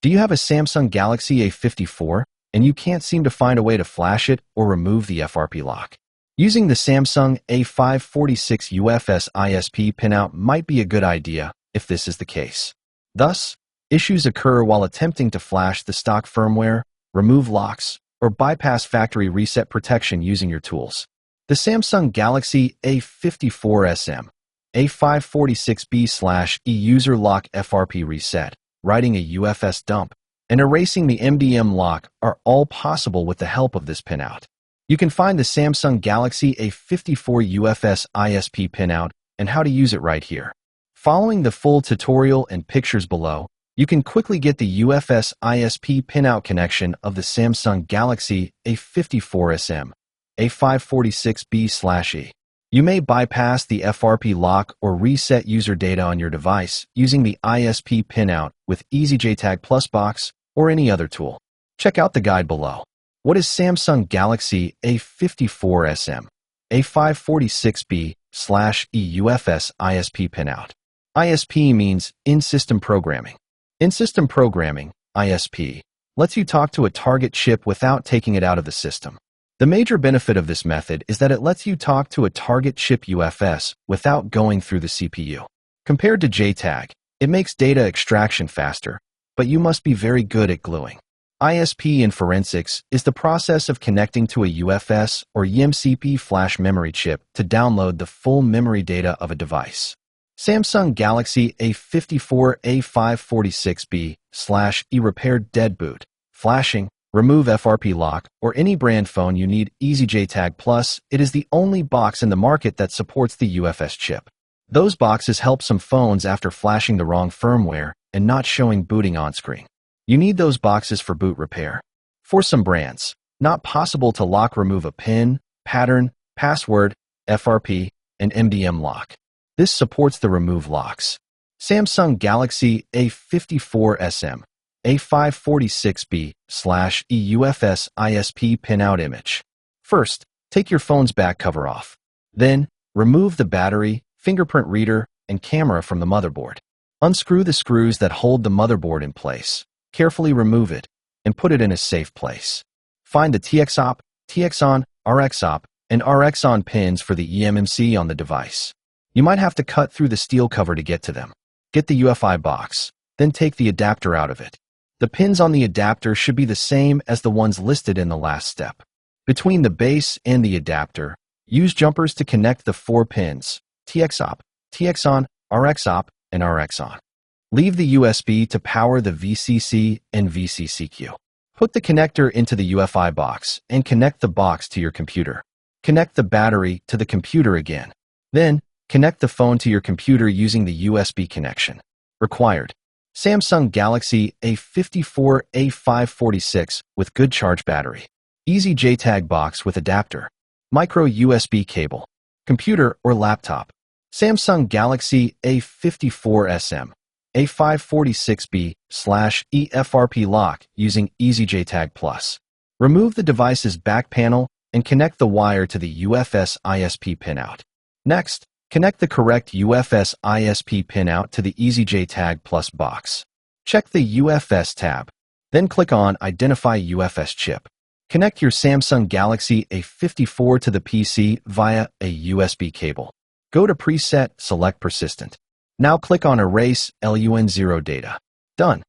Do you have a Samsung Galaxy A54 and you can't seem to find a way to flash it or remove the FRP lock? Using the Samsung A546 UFS ISP PinOUT might be a good idea if this is the case. Thus, issues occur while attempting to flash the stock firmware, remove locks, or bypass factory reset protection using your tools. The Samsung Galaxy A54 SM-A546B/E user lock FRP reset, writing a UFS dump, and erasing the MDM lock are all possible with the help of this pinout. You can find the Samsung Galaxy A54 UFS ISP PinOUT and how to use it right here. Following the full tutorial and pictures below, you can quickly get the UFS ISP PinOUT connection of the Samsung Galaxy A54 SM-A546B/E. You may bypass the FRP lock or reset user data on your device using the ISP PinOUT with EasyJTag Plus box or any other tool. Check out the guide below. What is Samsung Galaxy A54 SM-A546B/E UFS ISP PinOUT? ISP means in-system programming. In-system programming, ISP, lets you talk to a target chip without taking it out of the system. The major benefit of this method is that it lets you talk to a target chip UFS without going through the CPU. Compared to JTAG, it makes data extraction faster, but you must be very good at gluing. ISP in forensics is the process of connecting to a UFS or eMCP flash memory chip to download the full memory data of a device. Samsung Galaxy A54 A546B/E repaired dead boot, flashing, remove FRP lock, or any brand phone you need EasyJTag Plus. It is the only box in the market that supports the UFS chip. Those boxes help some phones after flashing the wrong firmware and not showing booting on screen. You need those boxes for boot repair. For some brands, not possible to lock remove a PIN, pattern, password, FRP, and MDM lock. This supports the remove locks. Samsung Galaxy A54 SM-A546B/E UFS ISP PinOUT image. First, take your phone's back cover off. Then, remove the battery, fingerprint reader, and camera from the motherboard. Unscrew the screws that hold the motherboard in place. Carefully remove it and put it in a safe place. Find the TX-OP, TX-ON, RX-OP, and RX-ON pins for the eMMC on the device. You might have to cut through the steel cover to get to them. Get the UFI box, then take the adapter out of it. The pins on the adapter should be the same as the ones listed in the last step. Between the base and the adapter, use jumpers to connect the 4 pins, TX-OP, TX-ON, RX-OP, and RX-ON. Leave the USB to power the VCC and VCCQ. Put the connector into the UFI box and connect the box to your computer. Connect the battery to the computer again. Then, connect the phone to your computer using the USB connection. Required: Samsung Galaxy A54 A546 with good charge battery. EasyJTag box with adapter. Micro USB cable. Computer or laptop. Samsung Galaxy A54 SM-A546B/E FRP lock using EasyJTag Plus. Remove the device's back panel and connect the wire to the UFS ISP PinOUT. Next, connect the correct UFS ISP PinOUT to the EasyJTag Plus box. Check the UFS tab. Then click on Identify UFS chip. Connect your Samsung Galaxy A54 to the PC via a USB cable. Go to Preset, select Persistent. Now click on Erase LUN0 data. Done.